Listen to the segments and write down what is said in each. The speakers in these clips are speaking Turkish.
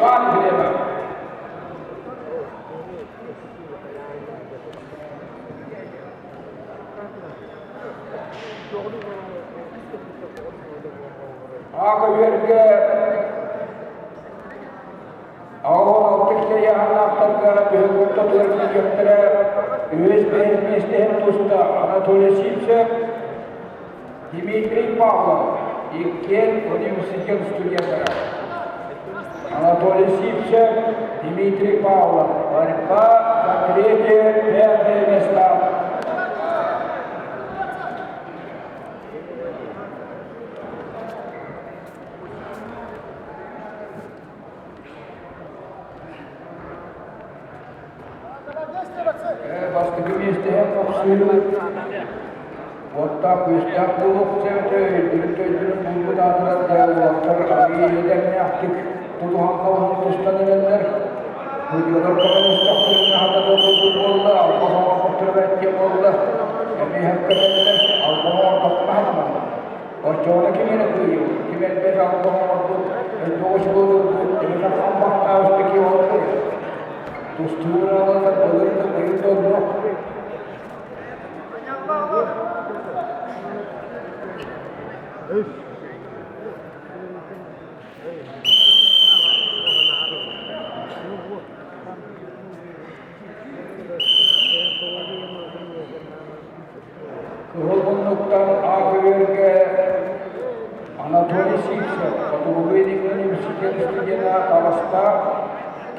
var bilemem. Ağabey verge Ağabey yahanlaqtarga büyükta duruşu götüre üyes beğenmesine tusta Anatoly Sipsev, Dmitry Pavlov, İlkel üniversitet stüdyenleri. Anatoly Sipsev, Dmitry Pavlov, борьба за третье, пятое места. Başka bir isteyen kapsülü. Ortak üstten bulup öldürüp bulgu dağıtılar devletler arayı ederine aktif tutuhan kavanın tuştan edenler hücreler kalan üstaklarını hatada buldu alkohol kontrol etken oldu emeği hak edenler alkohol toplanma o çoğuna kimine koyuyor kim etmez alkohol oldu doğuş bulundu emeğe kambakta üstteki oldu Tustuğun ağlarına balırında bayıldı oldu. Kırılgunluktan Ağabey'e Anatoly Sipsev, Katılgıydık Üniversitesi Stüdyena Talas'ta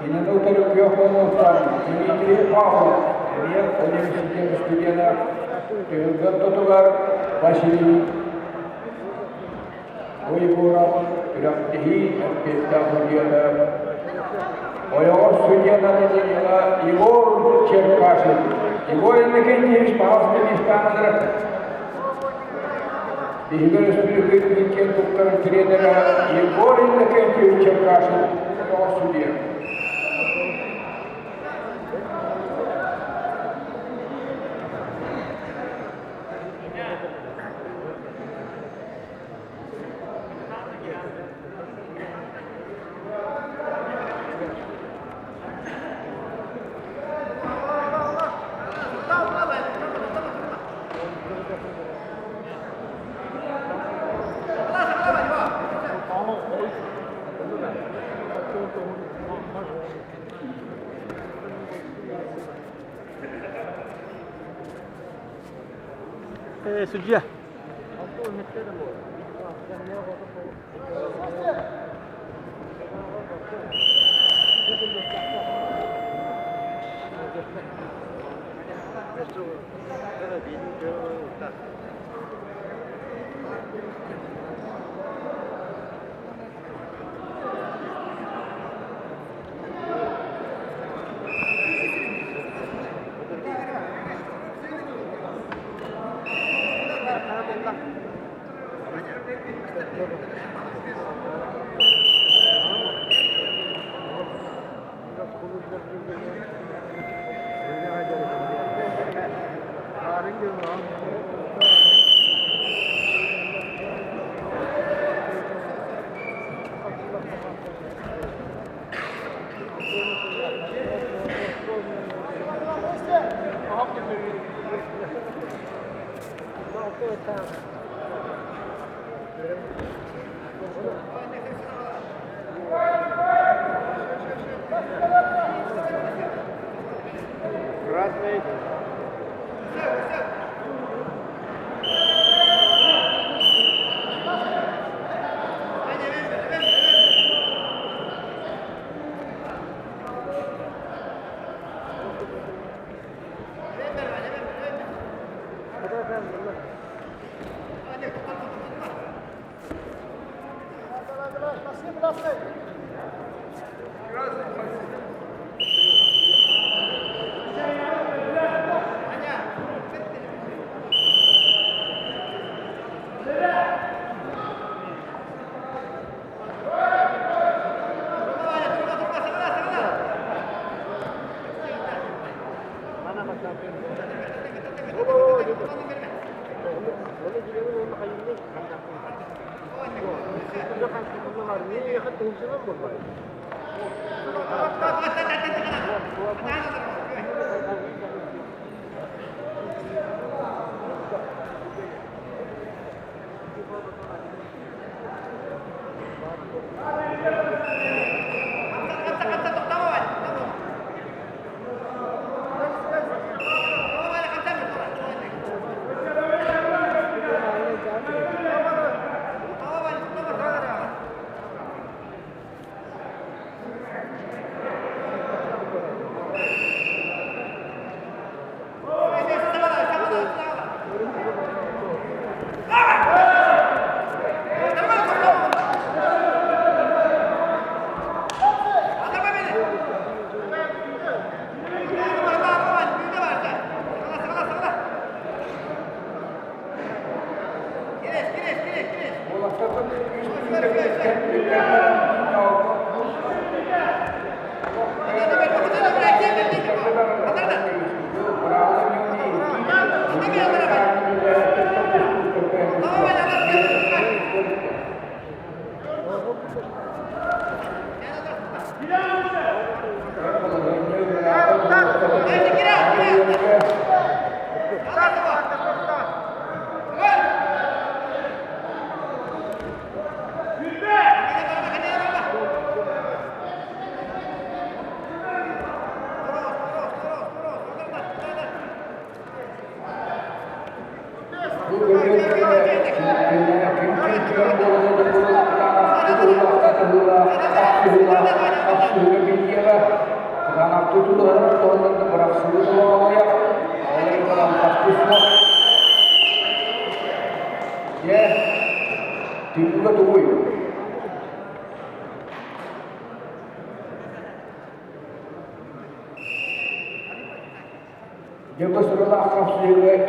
Kinini oturup yokluktan Dmitry Pavlov, Emir Üniversitesi Stüdyena Tüyülgün tutular Vasily Uyghurov, Üraktehi, Erkek'ten Hüdyada Oyağır Stüdyena Nedeniyle Igor Çerkaşin, Igor Ennekenteviç Pahavs'ta Meşkanıdır. Dihgar Üstünlük'ün ülken tukların treneri Igor Ennekenteviç Çerkaşin, Oyağır Stüdyena. Судья. Красный. Niye yakın temsilciler mi bunlar?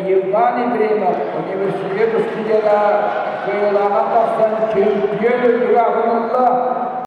Евгений тренер университета студияда кыйлаган тапсан чемпион өлтүрө агымында